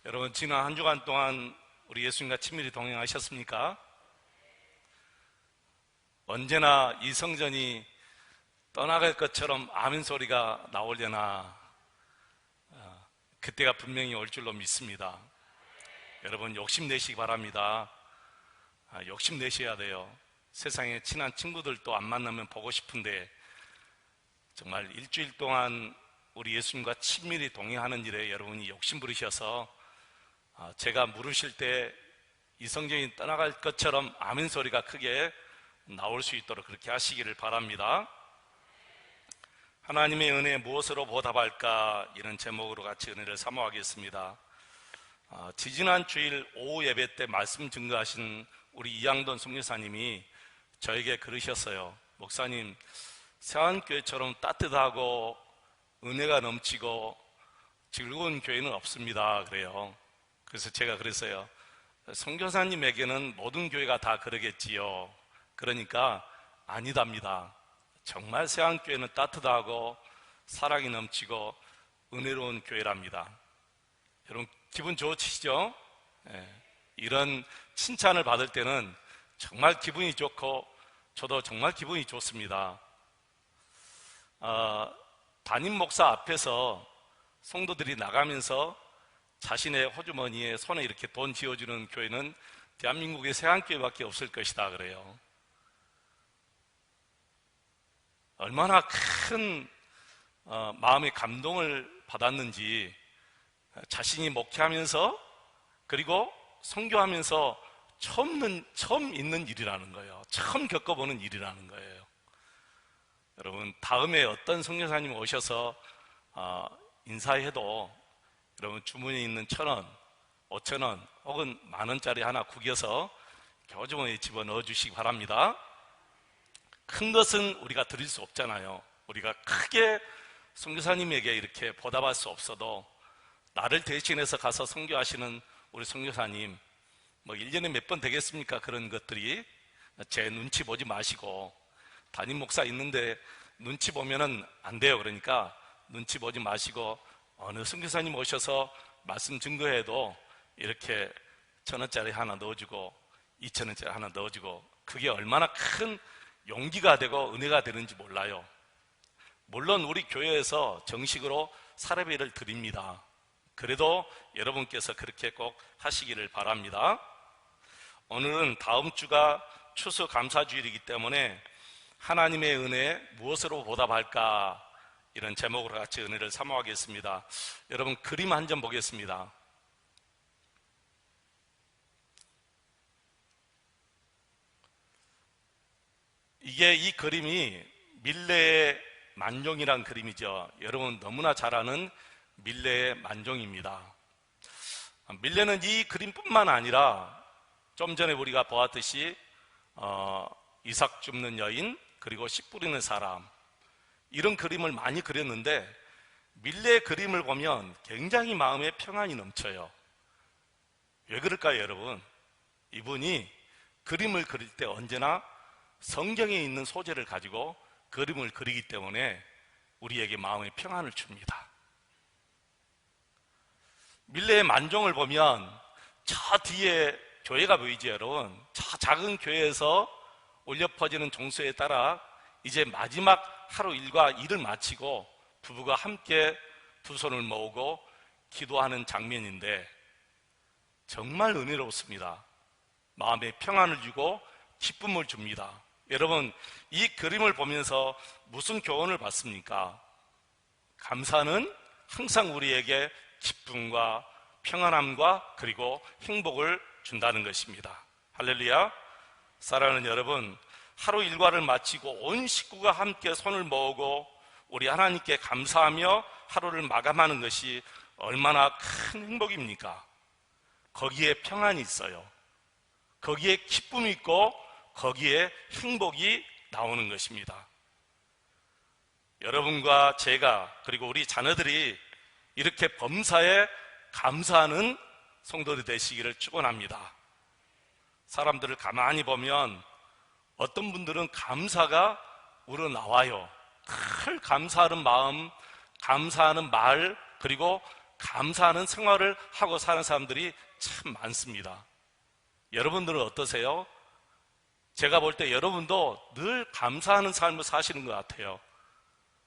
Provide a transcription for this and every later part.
여러분, 지난 한 주간 동안 우리 예수님과 친밀히 동행하셨습니까? 언제나 이 성전이 떠나갈 것처럼 아멘 소리가 나오려나 그때가 분명히 올 줄로 믿습니다. 여러분, 욕심내시기 바랍니다. 욕심내셔야 돼요. 세상에 친한 친구들도 안 만나면 보고 싶은데 정말 일주일 동안 우리 예수님과 친밀히 동행하는 일에 여러분이 욕심 부리셔서 제가 물으실 때 이 성전이 떠나갈 것처럼 아멘 소리가 크게 나올 수 있도록 그렇게 하시기를 바랍니다. 하나님의 은혜에 무엇으로 보답할까, 이런 제목으로 같이 은혜를 사모하겠습니다. 지지난 주일 오후 예배 때 말씀 증거하신 우리 이양돈 선교사님이 저에게 그러셨어요. 목사님, 세안교회처럼 따뜻하고 은혜가 넘치고 즐거운 교회는 없습니다. 그래요. 그래서 제가 그랬어요. 선교사님에게는 모든 교회가 다 그러겠지요. 그러니까 아니답니다. 정말 세안교회는 따뜻하고 사랑이 넘치고 은혜로운 교회랍니다. 여러분, 기분 좋으시죠? 이런 칭찬을 받을 때는 정말 기분이 좋고 저도 정말 기분이 좋습니다. 담임 목사 앞에서 성도들이 나가면서 자신의 호주머니에 손에 이렇게 돈 쥐어주는 교회는 대한민국의 세안교회밖에 없을 것이다 그래요. 얼마나 큰 마음의 감동을 받았는지, 자신이 목회하면서 그리고 선교하면서 처음 있는 일이라는 거예요. 처음 겪어보는 일이라는 거예요. 여러분, 다음에 어떤 선교사님 오셔서 인사해도 여러분 주머니에 있는 1,000원, 5,000원 혹은 10,000원짜리 하나 구겨서 교주머니에 집어넣어 주시기 바랍니다. 큰 것은 우리가 드릴 수 없잖아요. 우리가 크게 선교사님에게 이렇게 보답할 수 없어도 나를 대신해서 가서 선교하시는 우리 선교사님, 1년에 몇 번 되겠습니까? 그런 것들이. 제 눈치 보지 마시고, 담임 목사 있는데 눈치 보면은 안 돼요. 그러니까 눈치 보지 마시고 어느 선교사님 오셔서 말씀 증거해도 이렇게 1,000원짜리 하나 넣어주고 2,000원짜리 하나 넣어주고, 그게 얼마나 큰 용기가 되고 은혜가 되는지 몰라요. 물론 우리 교회에서 정식으로 사례비를 드립니다. 그래도 여러분께서 그렇게 꼭 하시기를 바랍니다. 오늘은 다음 주가 추수감사주일이기 때문에 하나님의 은혜에 무엇으로 보답할까, 이런 제목으로 같이 은혜를 사모하겠습니다. 여러분, 그림 한 점 보겠습니다. 이 그림이 밀레의 만종이란 그림이죠. 여러분 너무나 잘 아는 밀레의 만종입니다. 밀레는 이 그림뿐만 아니라 좀 전에 우리가 보았듯이 이삭 줍는 여인, 그리고 씨 뿌리는 사람, 이런 그림을 많이 그렸는데 밀레의 그림을 보면 굉장히 마음에 평안이 넘쳐요. 왜 그럴까요, 여러분? 이분이 그림을 그릴 때 언제나 성경에 있는 소재를 가지고 그림을 그리기 때문에 우리에게 마음의 평안을 줍니다. 밀레의 만종을 보면 저 뒤에 교회가 보이죠, 여러분? 저 작은 교회에서 울려 퍼지는 종소에 따라 이제 마지막 하루 일과 일을 마치고 부부가 함께 두 손을 모으고 기도하는 장면인데 정말 은혜롭습니다. 마음에 평안을 주고 기쁨을 줍니다. 여러분, 이 그림을 보면서 무슨 교훈을 받습니까? 감사는 항상 우리에게 기쁨과 평안함과 그리고 행복을 준다는 것입니다. 할렐루야. 사랑하는 여러분, 하루 일과를 마치고 온 식구가 함께 손을 모으고 우리 하나님께 감사하며 하루를 마감하는 것이 얼마나 큰 행복입니까? 거기에 평안이 있어요. 거기에 기쁨이 있고 거기에 행복이 나오는 것입니다. 여러분과 제가 그리고 우리 자녀들이 이렇게 범사에 감사하는 성도들이 되시기를 축원합니다. 사람들을 가만히 보면 어떤 분들은 감사가 우러나와요. 늘 감사하는 마음, 감사하는 말, 그리고 감사하는 생활을 하고 사는 사람들이 참 많습니다. 여러분들은 어떠세요? 제가 볼 때 여러분도 늘 감사하는 삶을 사시는 것 같아요.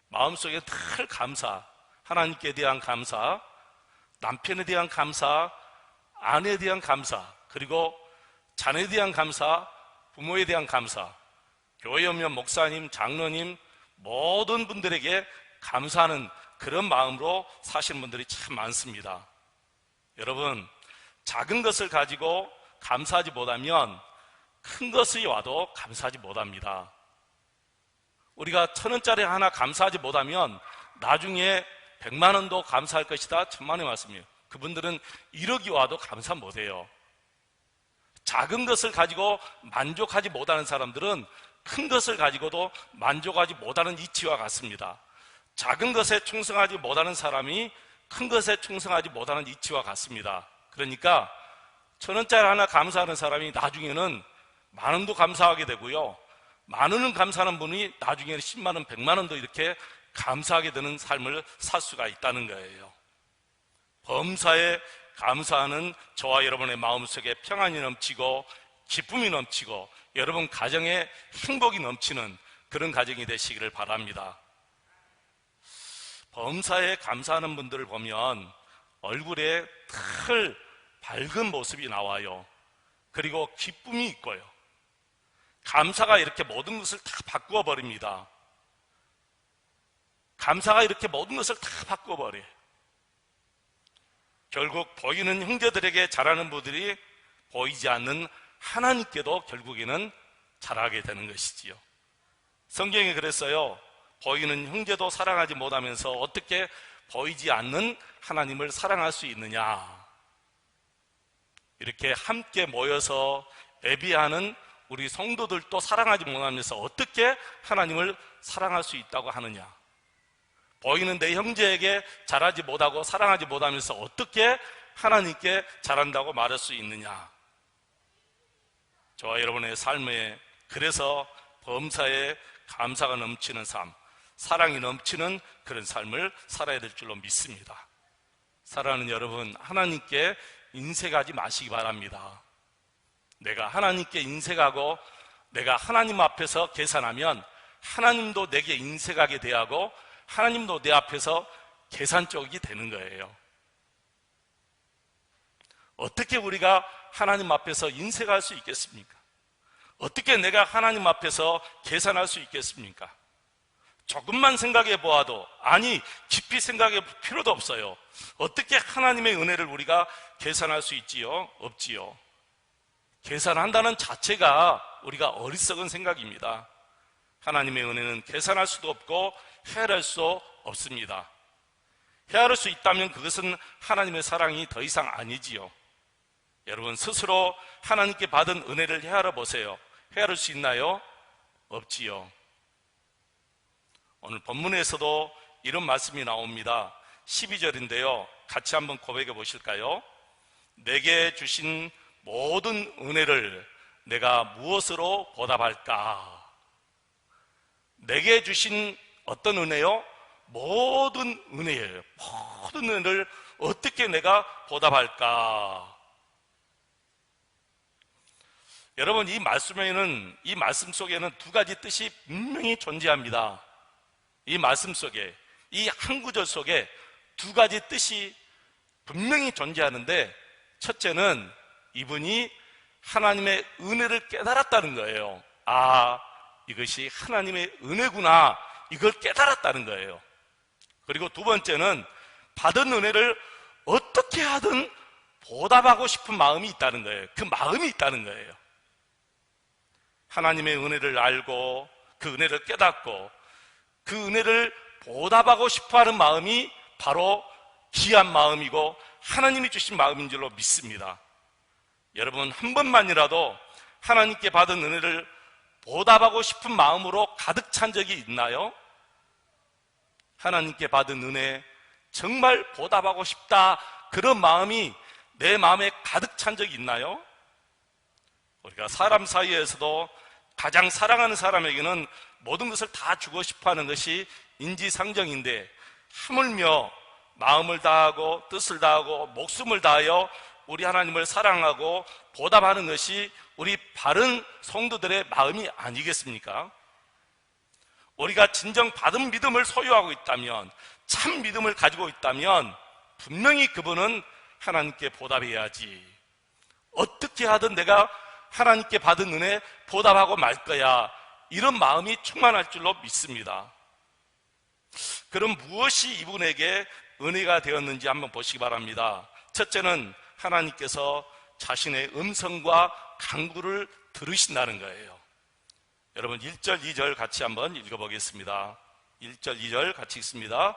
마음속에 늘 감사, 하나님께 대한 감사, 남편에 대한 감사, 아내에 대한 감사, 그리고 자녀에 대한 감사, 부모에 대한 감사, 교회 오면 목사님, 장로님, 모든 분들에게 감사하는 그런 마음으로 사시는 분들이 참 많습니다. 여러분, 작은 것을 가지고 감사하지 못하면 큰 것이 와도 감사하지 못합니다. 우리가 1,000원짜리 하나 감사하지 못하면 나중에 100만 원도 감사할 것이다. 1000만 원의 말씀이에요. 그분들은 1억이 와도 감사 못해요. 작은 것을 가지고 만족하지 못하는 사람들은 큰 것을 가지고도 만족하지 못하는 이치와 같습니다. 작은 것에 충성하지 못하는 사람이 큰 것에 충성하지 못하는 이치와 같습니다. 그러니까 1,000원짜리 하나 감사하는 사람이 나중에는 10,000원도 감사하게 되고요, 10,000원은 감사하는 분이 나중에는 10만 원, 100만 원도 이렇게 감사하게 되는 삶을 살 수가 있다는 거예요. 범사에 감사하는 저와 여러분의 마음속에 평안이 넘치고 기쁨이 넘치고 여러분 가정에 행복이 넘치는 그런 가정이 되시기를 바랍니다. 범사에 감사하는 분들을 보면 얼굴에 늘 밝은 모습이 나와요. 그리고 기쁨이 있고요. 감사가 이렇게 모든 것을 다 바꾸어 버립니다. 감사가 이렇게 모든 것을 다 바꾸어 버려요. 결국 보이는 형제들에게 잘하는 분들이 보이지 않는 하나님께도 결국에는 잘하게 되는 것이지요. 성경에 그랬어요. 보이는 형제도 사랑하지 못하면서 어떻게 보이지 않는 하나님을 사랑할 수 있느냐. 이렇게 함께 모여서 예배하는 우리 성도들도 사랑하지 못하면서 어떻게 하나님을 사랑할 수 있다고 하느냐. 보이는 내 형제에게 잘하지 못하고 사랑하지 못하면서 어떻게 하나님께 잘한다고 말할 수 있느냐. 저와 여러분의 삶에 그래서 범사에 감사가 넘치는 삶, 사랑이 넘치는 그런 삶을 살아야 될 줄로 믿습니다. 사랑하는 여러분, 하나님께 인색하지 마시기 바랍니다. 내가 하나님께 인색하고 내가 하나님 앞에서 계산하면 하나님도 내게 인색하게 대하고 하나님도 내 앞에서 계산 쪽이 되는 거예요. 어떻게 우리가 하나님 앞에서 인색할 수 있겠습니까? 어떻게 내가 하나님 앞에서 계산할 수 있겠습니까? 조금만 생각해 보아도, 아니 깊이 생각해 볼 필요도 없어요. 어떻게 하나님의 은혜를 우리가 계산할 수 있지요? 없지요. 계산한다는 자체가 우리가 어리석은 생각입니다. 하나님의 은혜는 계산할 수도 없고 헤아릴 수 없습니다. 헤아릴 수 있다면 그것은 하나님의 사랑이 더 이상 아니지요. 여러분 스스로 하나님께 받은 은혜를 헤아려 보세요. 헤아릴 수 있나요? 없지요. 오늘 본문에서도 이런 말씀이 나옵니다. 12절인데요. 같이 한번 고백해 보실까요? 내게 주신 모든 은혜를 내가 무엇으로 보답할까? 내게 주신 어떤 은혜요? 모든 은혜예요. 모든 은혜를 어떻게 내가 보답할까? 여러분 이 말씀 속에는 두 가지 뜻이 분명히 존재합니다. 이 말씀 속에, 이 한 구절 속에 두 가지 뜻이 분명히 존재하는데, 첫째는 이분이 하나님의 은혜를 깨달았다는 거예요. 아, 이것이 하나님의 은혜구나, 이걸 깨달았다는 거예요. 그리고 두 번째는 받은 은혜를 어떻게 하든 보답하고 싶은 마음이 있다는 거예요. 그 마음이 있다는 거예요. 하나님의 은혜를 알고 그 은혜를 깨닫고 그 은혜를 보답하고 싶어하는 마음이 바로 귀한 마음이고 하나님이 주신 마음인 줄로 믿습니다. 여러분 한 번만이라도 하나님께 받은 은혜를 보답하고 싶은 마음으로 가득 찬 적이 있나요? 하나님께 받은 은혜 정말 보답하고 싶다, 그런 마음이 내 마음에 가득 찬 적이 있나요? 우리가 사람 사이에서도 가장 사랑하는 사람에게는 모든 것을 다 주고 싶어하는 것이 인지상정인데, 하물며 마음을 다하고 뜻을 다하고 목숨을 다하여 우리 하나님을 사랑하고 보답하는 것이 우리 바른 성도들의 마음이 아니겠습니까? 우리가 진정 받은 믿음을 소유하고 있다면, 참 믿음을 가지고 있다면 분명히 그분은 하나님께 보답해야지, 어떻게 하든 내가 하나님께 받은 은혜 보답하고 말 거야, 이런 마음이 충만할 줄로 믿습니다. 그럼 무엇이 이분에게 은혜가 되었는지 한번 보시기 바랍니다. 첫째는 하나님께서 자신의 음성과 간구를 들으신다는 거예요. 여러분 1절 2절 같이 한번 읽어보겠습니다. 1절 2절 같이 읽습니다.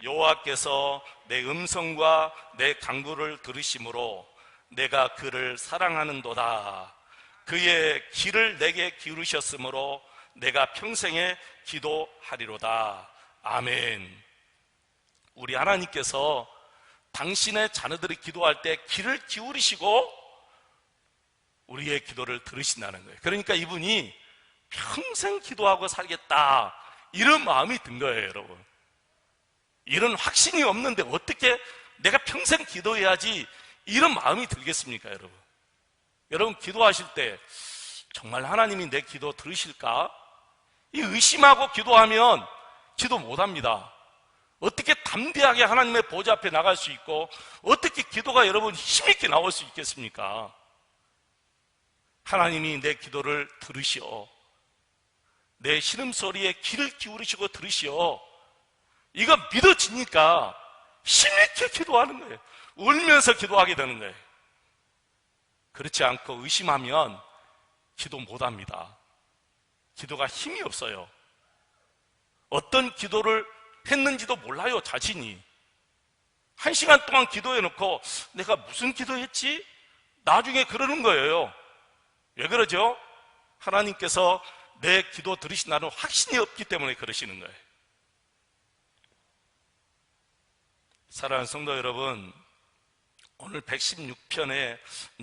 여호와께서 내 음성과 내 간구를 들으심으로 내가 그를 사랑하는도다. 그의 귀를 내게 기울이셨으므로 내가 평생에 기도하리로다. 아멘. 우리 하나님께서 당신의 자녀들이 기도할 때 귀를 기울이시고 우리의 기도를 들으신다는 거예요. 그러니까 이분이 평생 기도하고 살겠다, 이런 마음이 든 거예요. 여러분, 이런 확신이 없는데 어떻게 내가 평생 기도해야지, 이런 마음이 들겠습니까? 여러분 기도하실 때 정말 하나님이 내 기도 들으실까? 이 의심하고 기도하면 기도 못합니다. 어떻게 담대하게 하나님의 보좌 앞에 나갈 수 있고, 어떻게 기도가 여러분 힘있게 나올 수 있겠습니까? 하나님이 내 기도를 들으시오, 내 신음소리에 귀를 기울이시고 들으시오, 이거 믿어지니까 힘있게 기도하는 거예요. 울면서 기도하게 되는 거예요. 그렇지 않고 의심하면 기도 못합니다. 기도가 힘이 없어요. 어떤 기도를 했는지도 몰라요. 자신이 1시간 동안 기도해놓고 내가 무슨 기도했지? 나중에 그러는 거예요. 왜 그러죠? 하나님께서 내 기도 들으신다는 확신이 없기 때문에 그러시는 거예요. 사랑하는 성도 여러분, 오늘 116편에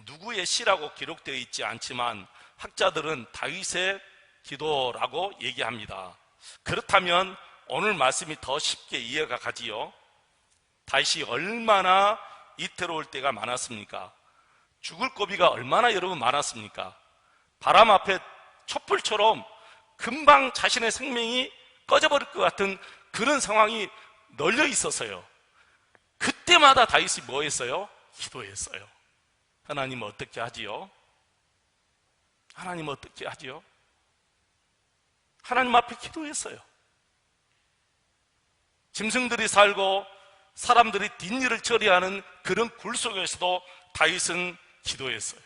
누구의 시라고 기록되어 있지 않지만 학자들은 다윗의 기도라고 얘기합니다. 그렇다면 오늘 말씀이 더 쉽게 이해가 가지요. 다윗이 얼마나 이태로울 때가 많았습니까? 죽을 고비가 얼마나 여러분 많았습니까? 바람 앞에 촛불처럼 금방 자신의 생명이 꺼져버릴 것 같은 그런 상황이 널려 있었어요. 그때마다 다윗이 뭐 했어요? 기도했어요. 하나님 어떻게 하지요? 하나님 어떻게 하지요? 하나님 앞에 기도했어요. 짐승들이 살고 사람들이 뒷일을 처리하는 그런 굴 속에서도 다윗은 기도했어요.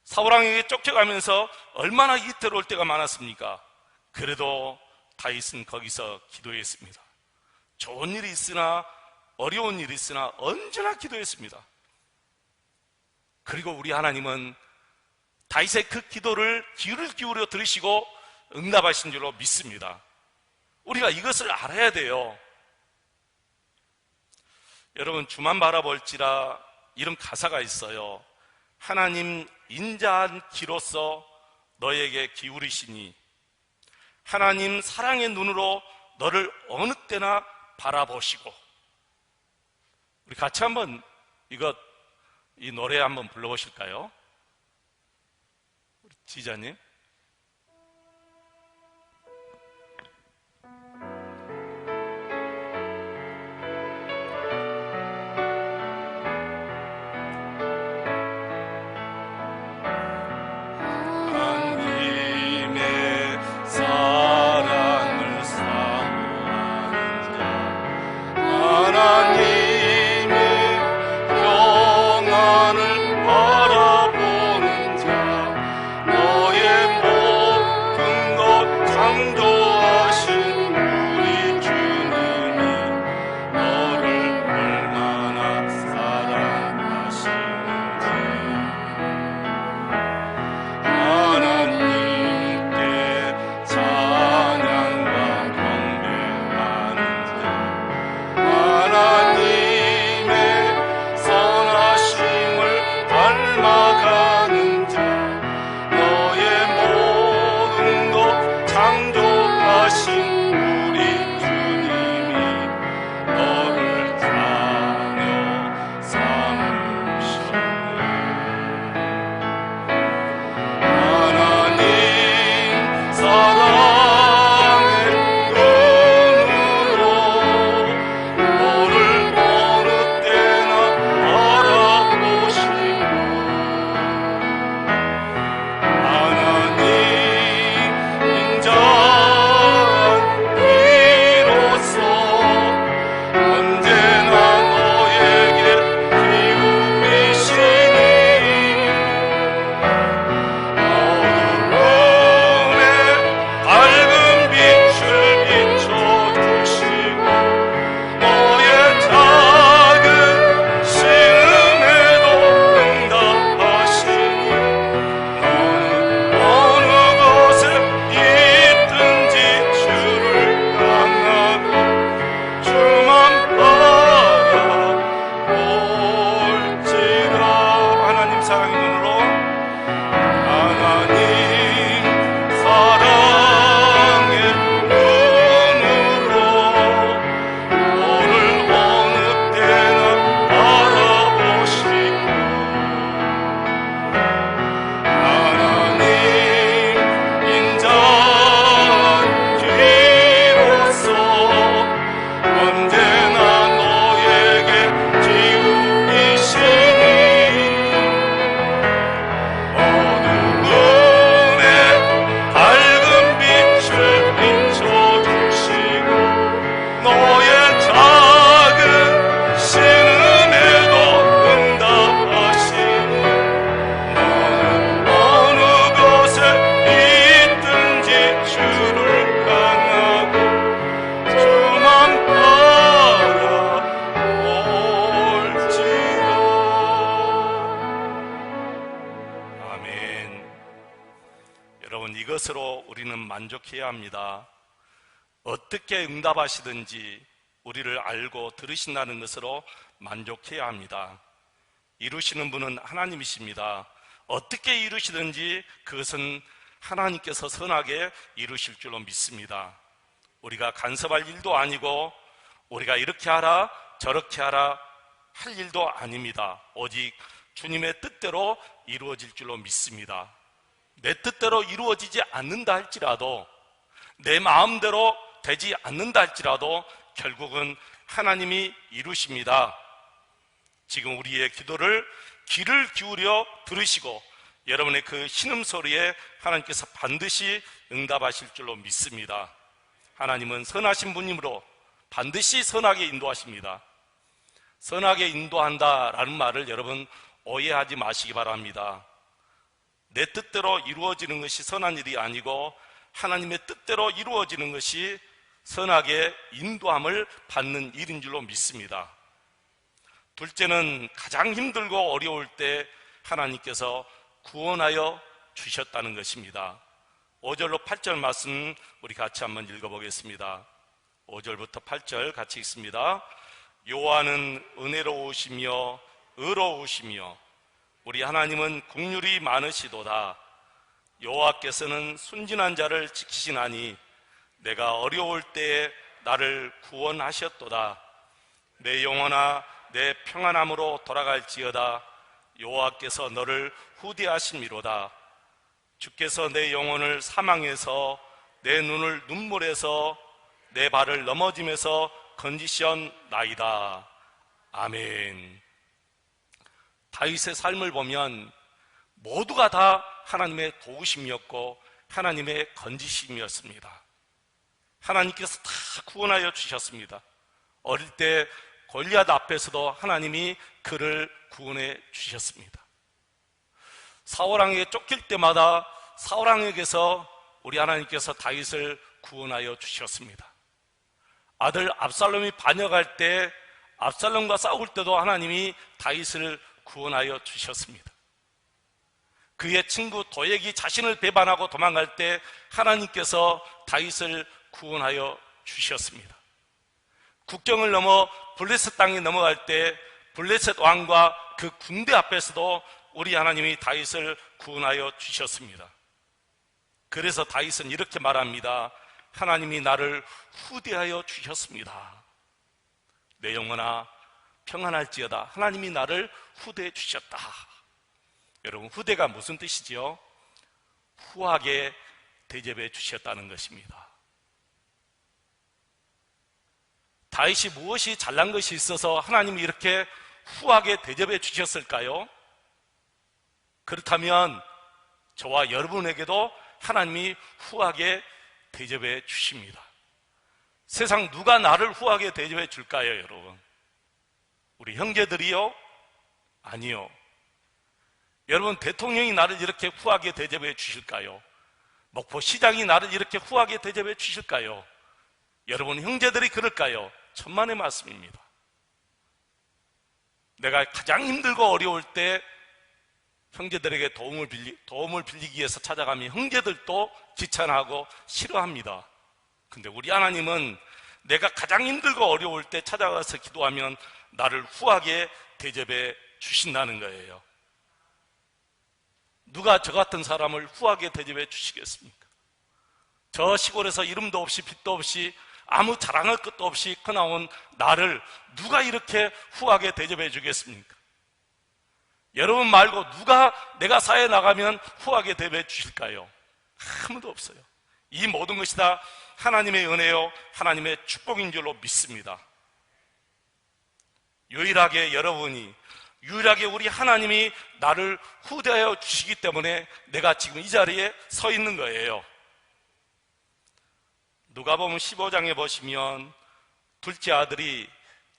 사울왕에게 쫓겨가면서 얼마나 이태로울 때가 많았습니까? 그래도 다윗은 거기서 기도했습니다. 좋은 일이 있으나 어려운 일이 있으나 언제나 기도했습니다. 그리고 우리 하나님은 다윗의 그 기도를 귀를 기울여 들으시고 응답하신 줄로 믿습니다. 우리가 이것을 알아야 돼요. 여러분, 주만 바라볼지라 이런 가사가 있어요. 하나님 인자한 귀로서 너에게 기울이시니 하나님 사랑의 눈으로 너를 어느 때나 바라보시고. 우리 같이 한번 이 노래 한번 불러보실까요? 우리 지자님. 바라보는 자 너의 것으로 우리는 만족해야 합니다. 어떻게 응답하시든지 우리를 알고 들으신다는 것으로 만족해야 합니다. 이루시는 분은 하나님이십니다. 어떻게 이루시든지 그것은 하나님께서 선하게 이루실 줄로 믿습니다. 우리가 간섭할 일도 아니고 우리가 이렇게 하라 저렇게 하라 할 일도 아닙니다. 오직 주님의 뜻대로 이루어질 줄로 믿습니다. 내 뜻대로 이루어지지 않는다 할지라도, 내 마음대로 되지 않는다 할지라도 결국은 하나님이 이루십니다. 지금 우리의 기도를 귀를 기울여 들으시고 여러분의 그 신음소리에 하나님께서 반드시 응답하실 줄로 믿습니다. 하나님은 선하신 분이므로 반드시 선하게 인도하십니다. 선하게 인도한다라는 말을 여러분 오해하지 마시기 바랍니다. 내 뜻대로 이루어지는 것이 선한 일이 아니고 하나님의 뜻대로 이루어지는 것이 선하게 인도함을 받는 일인 줄로 믿습니다. 둘째는 가장 힘들고 어려울 때 하나님께서 구원하여 주셨다는 것입니다. 5절로 8절 말씀 우리 같이 한번 읽어보겠습니다. 5절부터 8절 같이 읽습니다. 여호와는 은혜로우시며 의로우시며 우리 하나님은 긍휼이 많으시도다. 여호와께서는 순진한 자를 지키시나니 내가 어려울 때에 나를 구원하셨도다. 내 영혼아 내 평안함으로 돌아갈지어다. 여호와께서 너를 후대하심이로다. 주께서 내 영혼을 사망에서 내 눈을 눈물에서 내 발을 넘어짐에서 건지셨나이다. 아멘. 다윗의 삶을 보면 모두가 다 하나님의 도우심이었고 하나님의 건지심이었습니다. 하나님께서 다 구원하여 주셨습니다. 어릴 때 골리앗 앞에서도 하나님이 그를 구원해 주셨습니다. 사울왕에게 쫓길 때마다 사울왕에게서 우리 하나님께서 다윗을 구원하여 주셨습니다. 아들 압살롬이 반역할 때 압살롬과 싸울 때도 하나님이 다윗을 구원하여 주셨습니다. 그의 친구 도액이 자신을 배반하고 도망갈 때 하나님께서 다윗을 구원하여 주셨습니다. 국경을 넘어 블레셋 땅에 넘어갈 때 블레셋 왕과 그 군대 앞에서도 우리 하나님이 다윗을 구원하여 주셨습니다. 그래서 다윗은 이렇게 말합니다. 하나님이 나를 후대하여 주셨습니다. 내 영혼아 평안할지어다. 하나님이 나를 후대해 주셨다. 여러분, 후대가 무슨 뜻이지요? 후하게 대접해 주셨다는 것입니다. 다윗이 무엇이 잘난 것이 있어서 하나님이 이렇게 후하게 대접해 주셨을까요? 그렇다면 저와 여러분에게도 하나님이 후하게 대접해 주십니다. 세상 누가 나를 후하게 대접해 줄까요, 여러분? 우리 형제들이요? 아니요. 여러분, 대통령이 나를 이렇게 후하게 대접해 주실까요? 목포시장이 나를 이렇게 후하게 대접해 주실까요? 여러분, 형제들이 그럴까요? 천만의 말씀입니다. 내가 가장 힘들고 어려울 때 형제들에게 도움을 빌리기 위해서 찾아가면 형제들도 귀찮아하고 싫어합니다. 근데 우리 하나님은 내가 가장 힘들고 어려울 때 찾아가서 기도하면 나를 후하게 대접해 주신다는 거예요. 누가 저 같은 사람을 후하게 대접해 주시겠습니까? 저 시골에서 이름도 없이 빚도 없이 아무 자랑할 것도 없이 커나온 나를 누가 이렇게 후하게 대접해 주겠습니까? 여러분 말고 누가 내가 사회에 나가면 후하게 대접해 주실까요? 아무도 없어요. 이 모든 것이 다 하나님의 은혜요 하나님의 축복인 줄로 믿습니다. 유일하게 우리 하나님이 나를 후대하여 주시기 때문에 내가 지금 이 자리에 서 있는 거예요. 누가복음 15장에 보시면 둘째 아들이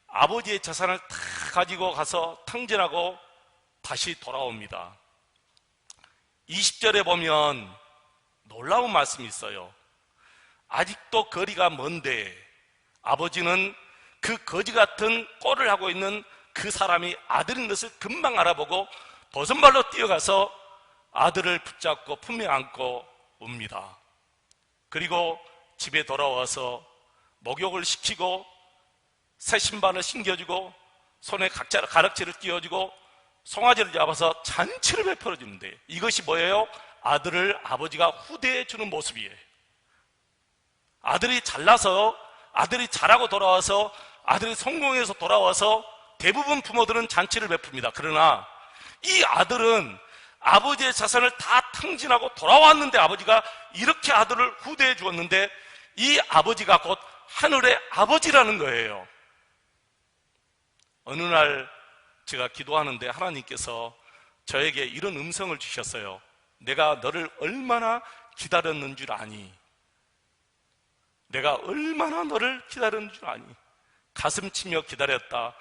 아버지의 재산을 다 가지고 가서 탕진하고 다시 돌아옵니다. 20절에 보면 놀라운 말씀이 있어요. 아직도 거리가 먼데 아버지는 그 거지 같은 꼴을 하고 있는 그 사람이 아들인 것을 금방 알아보고 버선발로 뛰어가서 아들을 붙잡고 품에 안고 옵니다. 그리고 집에 돌아와서 목욕을 시키고 새 신발을 신겨주고 손에 가락지를 끼워주고 송아지를 잡아서 잔치를 베풀어 주는데, 이것이 뭐예요? 아들을 아버지가 후대해 주는 모습이에요. 아들이 잘나서, 아들이 잘하고 돌아와서, 아들이 성공해서 돌아와서 대부분 부모들은 잔치를 베풉니다. 그러나 이 아들은 아버지의 자산을 다 탕진하고 돌아왔는데, 아버지가 이렇게 아들을 후대해 주었는데, 이 아버지가 곧 하늘의 아버지라는 거예요. 어느 날 제가 기도하는데 하나님께서 저에게 이런 음성을 주셨어요. 내가 너를 얼마나 기다렸는 줄 아니? 내가 얼마나 너를 기다렸는 줄 아니? 가슴 치며 기다렸다,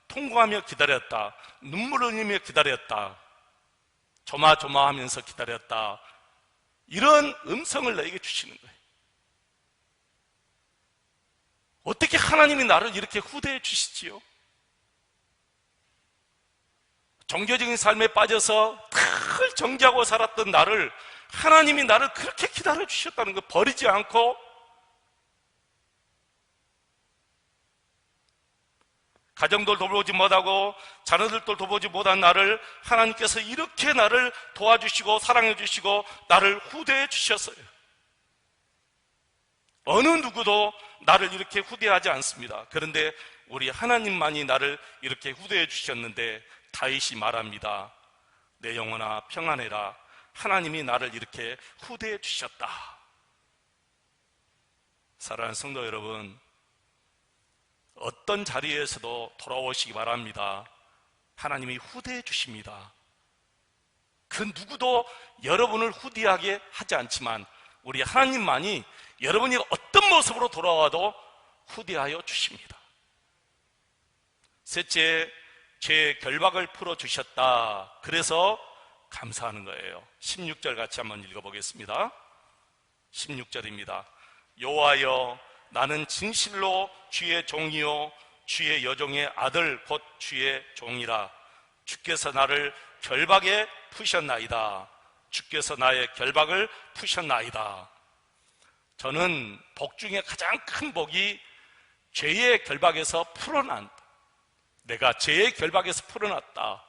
통곡하며 기다렸다, 눈물을 흘리며 기다렸다, 조마조마하면서 기다렸다. 이런 음성을 너에게 주시는 거예요. 어떻게 하나님이 나를 이렇게 후대해 주시지요? 종교적인 삶에 빠져서 늘 정죄하고 살았던 나를, 하나님이 나를 그렇게 기다려 주셨다는 거, 버리지 않고. 가정도 돌보지 못하고 자녀들도 돌보지 못한 나를 하나님께서 이렇게 나를 도와주시고 사랑해 주시고 나를 후대해 주셨어요. 어느 누구도 나를 이렇게 후대하지 않습니다. 그런데 우리 하나님만이 나를 이렇게 후대해 주셨는데, 다윗이 말합니다. 내 영혼아 평안해라. 하나님이 나를 이렇게 후대해 주셨다. 사랑하는 성도 여러분, 어떤 자리에서도 돌아오시기 바랍니다. 하나님이 후대해 주십니다. 그 누구도 여러분을 후대하게 하지 않지만 우리 하나님만이 여러분이 어떤 모습으로 돌아와도 후대하여 주십니다. 셋째, 죄의 결박을 풀어주셨다. 그래서 감사하는 거예요. 16절 같이 한번 읽어보겠습니다. 16절입니다. 여호와여, 나는 진실로 주의 종이요 주의 여종의 아들 곧 주의 종이라. 주께서 나를 결박에 푸셨나이다. 주께서 나의 결박을 푸셨나이다. 저는 복 중에 가장 큰 복이 죄의 결박에서 풀어난, 내가 죄의 결박에서 풀어났다,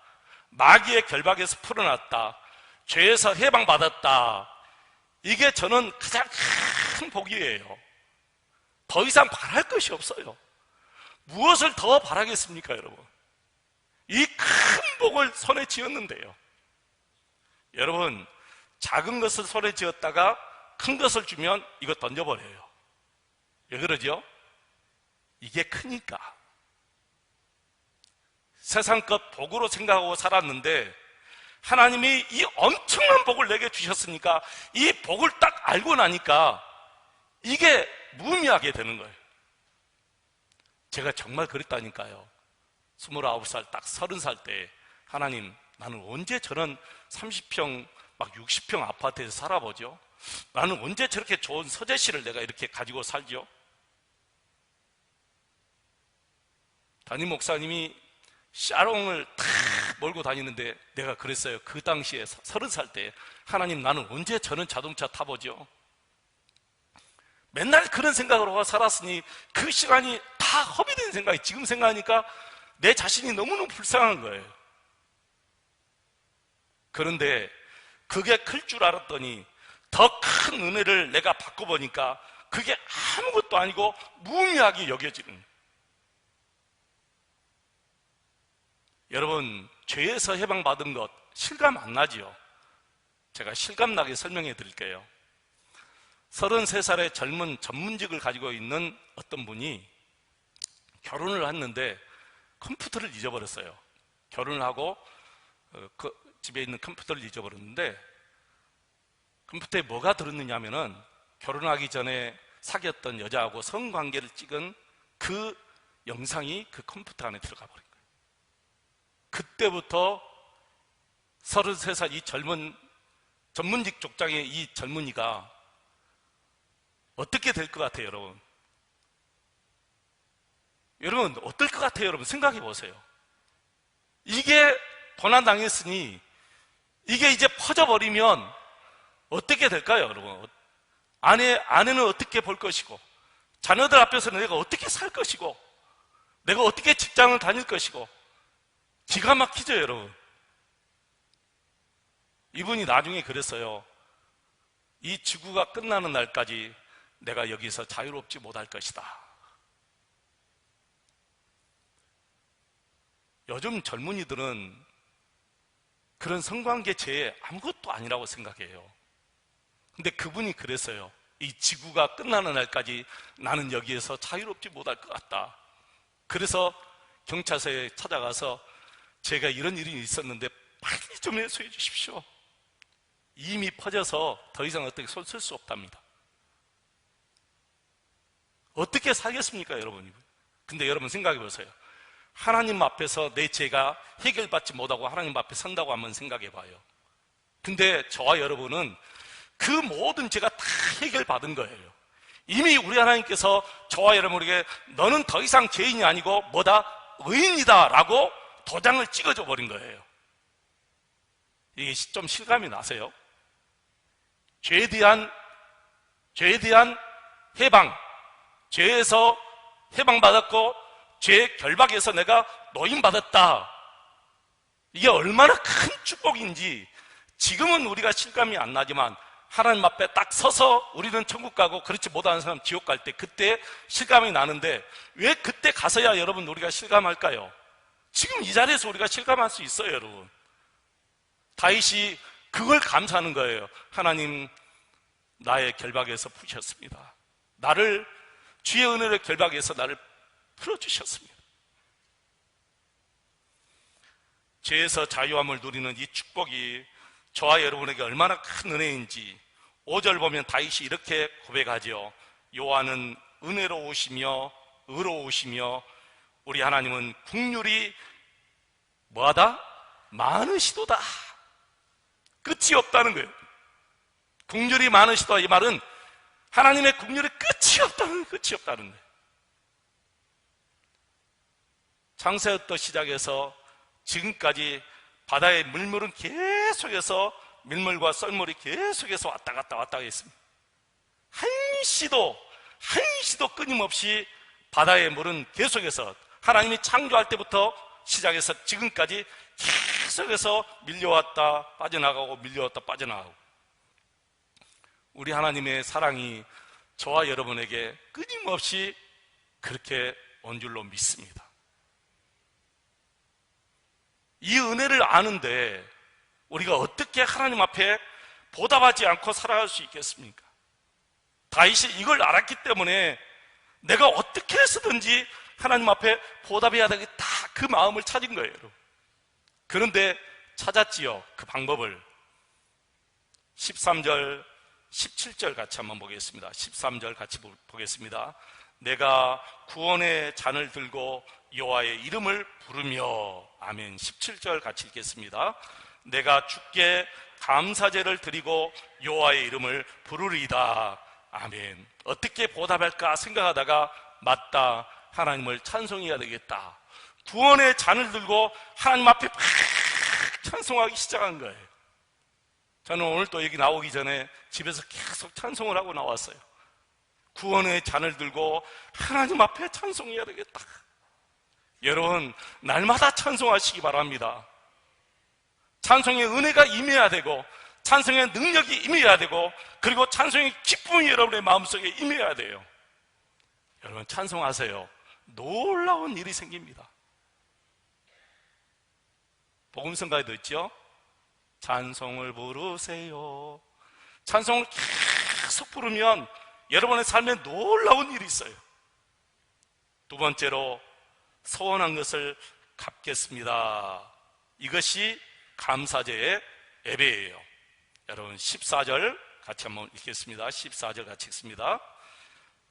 마귀의 결박에서 풀어났다, 죄에서 해방받았다. 이게 저는 가장 큰 복이에요. 더 이상 바랄 것이 없어요. 무엇을 더 바라겠습니까, 여러분? 이 큰 복을 손에 쥐었는데요. 여러분, 작은 것을 손에 쥐었다가 큰 것을 주면 이거 던져버려요. 왜 그러죠? 이게 크니까. 세상 것 복으로 생각하고 살았는데 하나님이 이 엄청난 복을 내게 주셨으니까 이 복을 딱 알고 나니까 이게 무의미하게 되는 거예요. 제가 정말 그랬다니까요. 29살, 딱 30살 때 하나님, 나는 언제 저런 30평 막 60평 아파트에서 살아보죠? 나는 언제 저렇게 좋은 서재실을 내가 이렇게 가지고 살죠? 담임 목사님이 샤롱을 탁 몰고 다니는데 내가 그랬어요. 그 당시에 30살 때, 하나님, 나는 언제 저런 자동차 타보죠? 맨날 그런 생각으로 살았으니 그 시간이 다 허비된 생각이, 지금 생각하니까 내 자신이 너무너무 불쌍한 거예요. 그런데 그게 클 줄 알았더니 더 큰 은혜를 내가 받고 보니까 그게 아무것도 아니고 무의미하게 여겨지는. 여러분, 죄에서 해방받은 것 실감 안 나지요? 제가 실감나게 설명해 드릴게요. 33살의 젊은 전문직을 가지고 있는 어떤 분이 결혼을 했는데 컴퓨터를 잊어버렸어요. 결혼을 하고 그 집에 있는 컴퓨터를 잊어버렸는데, 컴퓨터에 뭐가 들었느냐 하면은 결혼하기 전에 사귀었던 여자하고 성관계를 찍은 그 영상이 그 컴퓨터 안에 들어가 버린 거예요. 그때부터 33살 이 젊은 전문직 족장의 이 젊은이가 어떻게 될 것 같아요, 여러분? 여러분, 어떨 것 같아요, 여러분? 생각해 보세요. 이게 도난당했으니 이게 이제 퍼져버리면 어떻게 될까요, 여러분? 아내는 어떻게 볼 것이고, 자녀들 앞에서는 내가 어떻게 살 것이고, 내가 어떻게 직장을 다닐 것이고, 기가 막히죠, 여러분. 이분이 나중에 그랬어요. 이 지구가 끝나는 날까지 내가 여기서 자유롭지 못할 것이다. 요즘 젊은이들은 그런 성관계 죄 아무것도 아니라고 생각해요. 근데 그분이 그랬어요. 이 지구가 끝나는 날까지 나는 여기에서 자유롭지 못할 것 같다. 그래서 경찰서에 찾아가서 제가 이런 일이 있었는데 빨리 좀 해소해 주십시오. 이미 퍼져서 더 이상 어떻게 손 쓸 수 없답니다. 어떻게 살겠습니까, 여러분? 근데 여러분 생각해 보세요. 하나님 앞에서 내 죄가 해결받지 못하고 하나님 앞에 선다고 한번 생각해 봐요. 근데 저와 여러분은 그 모든 죄가 다 해결받은 거예요. 이미 우리 하나님께서 저와 여러분에게 너는 더 이상 죄인이 아니고 뭐다? 의인이다 라고 도장을 찍어줘 버린 거예요. 이게 좀 실감이 나세요? 죄에 대한 해방, 죄에서 해방받았고 죄의 결박에서 내가 노임받았다. 이게 얼마나 큰 축복인지 지금은 우리가 실감이 안 나지만 하나님 앞에 딱 서서 우리는 천국 가고 그렇지 못하는 사람 지옥 갈 때 그때 실감이 나는데 왜 그때 가서야 여러분 우리가 실감할까요? 지금 이 자리에서 우리가 실감할 수 있어요, 여러분. 다윗이 그걸 감사하는 거예요. 하나님, 나의 결박에서 푸셨습니다. 나를 주의 은혜로 결박해서 나를 풀어주셨습니다. 죄에서 자유함을 누리는 이 축복이 저와 여러분에게 얼마나 큰 은혜인지 5절 보면 다윗이 이렇게 고백하죠. 여호와는 은혜로우시며 의로우시며 우리 하나님은 국률이 뭐하다? 많으시도다. 끝이 없다는 거예요. 국률이 많으시다, 이 말은 하나님의 국률이 끝이 없다는 거예요. 창세부터 시작해서 지금까지 바다의 물물은 계속해서 밀물과 썰물이 계속해서 왔다 갔다 했습니다. 한시도 끊임없이 바다의 물은 계속해서 하나님이 창조할 때부터 시작해서 지금까지 계속해서 밀려왔다 빠져나가고 밀려왔다 빠져나가고 우리 하나님의 사랑이 저와 여러분에게 끊임없이 그렇게 온 줄로 믿습니다. 이 은혜를 아는데 우리가 어떻게 하나님 앞에 보답하지 않고 살아갈 수 있겠습니까? 다윗이 이걸 알았기 때문에 내가 어떻게 해서든지 하나님 앞에 보답해야 되겠다, 그 마음을 찾은 거예요. 그런데 찾았지요, 그 방법을. 13절 17절 같이 한번 보겠습니다. 13절 같이 보겠습니다. 내가 구원의 잔을 들고 여호와의 이름을 부르며, 아멘. 17절 같이 읽겠습니다. 내가 주께 감사제를 드리고 여호와의 이름을 부르리이다. 아멘. 어떻게 보답할까 생각하다가 맞다, 하나님을 찬송해야 되겠다. 구원의 잔을 들고 하나님 앞에 막 찬송하기 시작한 거예요. 저는 오늘 또 여기 나오기 전에 집에서 계속 찬송을 하고 나왔어요. 구원의 잔을 들고 하나님 앞에 찬송해야 되겠다. 여러분, 날마다 찬송하시기 바랍니다. 찬송의 은혜가 임해야 되고 찬송의 능력이 임해야 되고 그리고 찬송의 기쁨이 여러분의 마음속에 임해야 돼요. 여러분, 찬송하세요. 놀라운 일이 생깁니다. 복음성가에도 있죠. 찬송을 부르세요. 찬송을 계속 부르면 여러분의 삶에 놀라운 일이 있어요. 두 번째로, 소원한 것을 갚겠습니다. 이것이 감사제의 예배예요. 여러분, 14절 같이 한번 읽겠습니다. 14절 같이 읽습니다.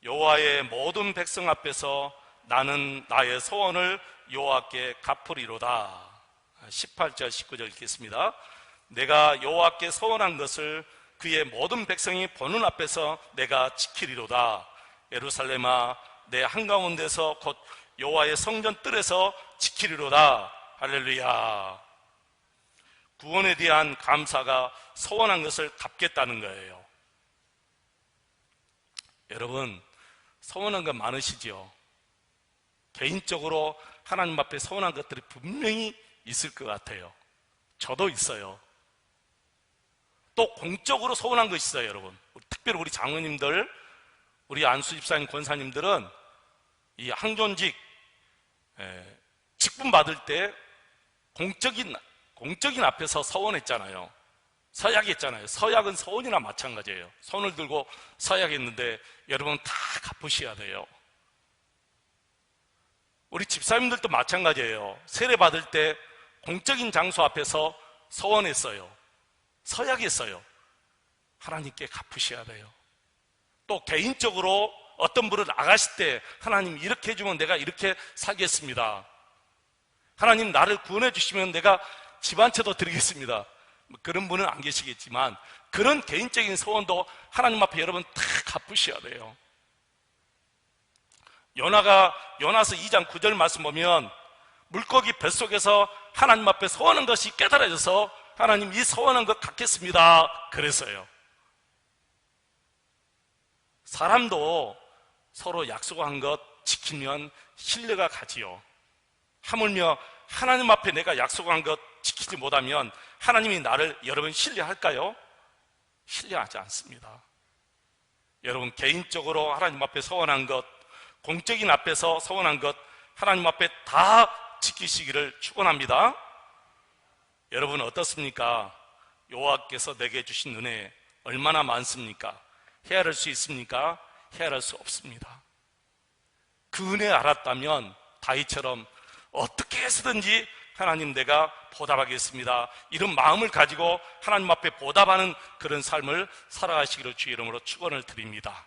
여호와의 모든 백성 앞에서 나는 나의 소원을 여호와께 갚으리로다. 18절 19절 읽겠습니다. 내가 여호와께 소원한 것을 그의 모든 백성이 보는 앞에서 내가 지키리로다. 예루살렘아, 내 한가운데서 곧 여호와의 성전 뜰에서 지키리로다. 할렐루야. 구원에 대한 감사가 서원한 것을 갚겠다는 거예요. 여러분, 서원한 것 많으시죠? 개인적으로 하나님 앞에 서원한 것들이 분명히 있을 것 같아요. 저도 있어요. 또 공적으로 서원한 거 있어요, 여러분. 특별히 우리 장로님들, 우리 안수 집사님, 권사님들은 이 항존직 직분 받을 때 공적인 앞에서 서원했잖아요. 서약했잖아요. 서약은 서원이나 마찬가지예요. 손을 들고 서약했는데 여러분 다 갚으셔야 돼요. 우리 집사님들도 마찬가지예요. 세례 받을 때 공적인 장소 앞에서 서원했어요. 서약했어요. 하나님께 갚으셔야 돼요. 또 개인적으로 어떤 분을 나가실 때 하나님 이렇게 해주면 내가 이렇게 살겠습니다. 하나님 나를 구원해 주시면 내가 집 한 채도 드리겠습니다. 그런 분은 안 계시겠지만 그런 개인적인 소원도 하나님 앞에 여러분 다 갚으셔야 돼요. 요나서 2장 9절 말씀 보면 물고기 뱃속에서 하나님 앞에 서원한 것이 깨달아져서 하나님 이 서원한 것 갚겠습니다 그랬어요. 사람도 서로 약속한 것 지키면 신뢰가 가지요. 하물며 하나님 앞에 내가 약속한 것 지키지 못하면 하나님이 나를 여러분 신뢰할까요? 신뢰하지 않습니다. 여러분 개인적으로 하나님 앞에 서원한 것, 공적인 앞에서 서원한 것 하나님 앞에 다 지키시기를 축원합니다. 여러분 어떻습니까? 여호와께서 내게 주신 은혜 얼마나 많습니까? 헤아릴 수 있습니까? 헤아릴 수 없습니다. 그 은혜 알았다면 다윗처럼 어떻게 해서든지 하나님 내가 보답하겠습니다, 이런 마음을 가지고 하나님 앞에 보답하는 그런 삶을 살아가시기를 주의 이름으로 축원을 드립니다.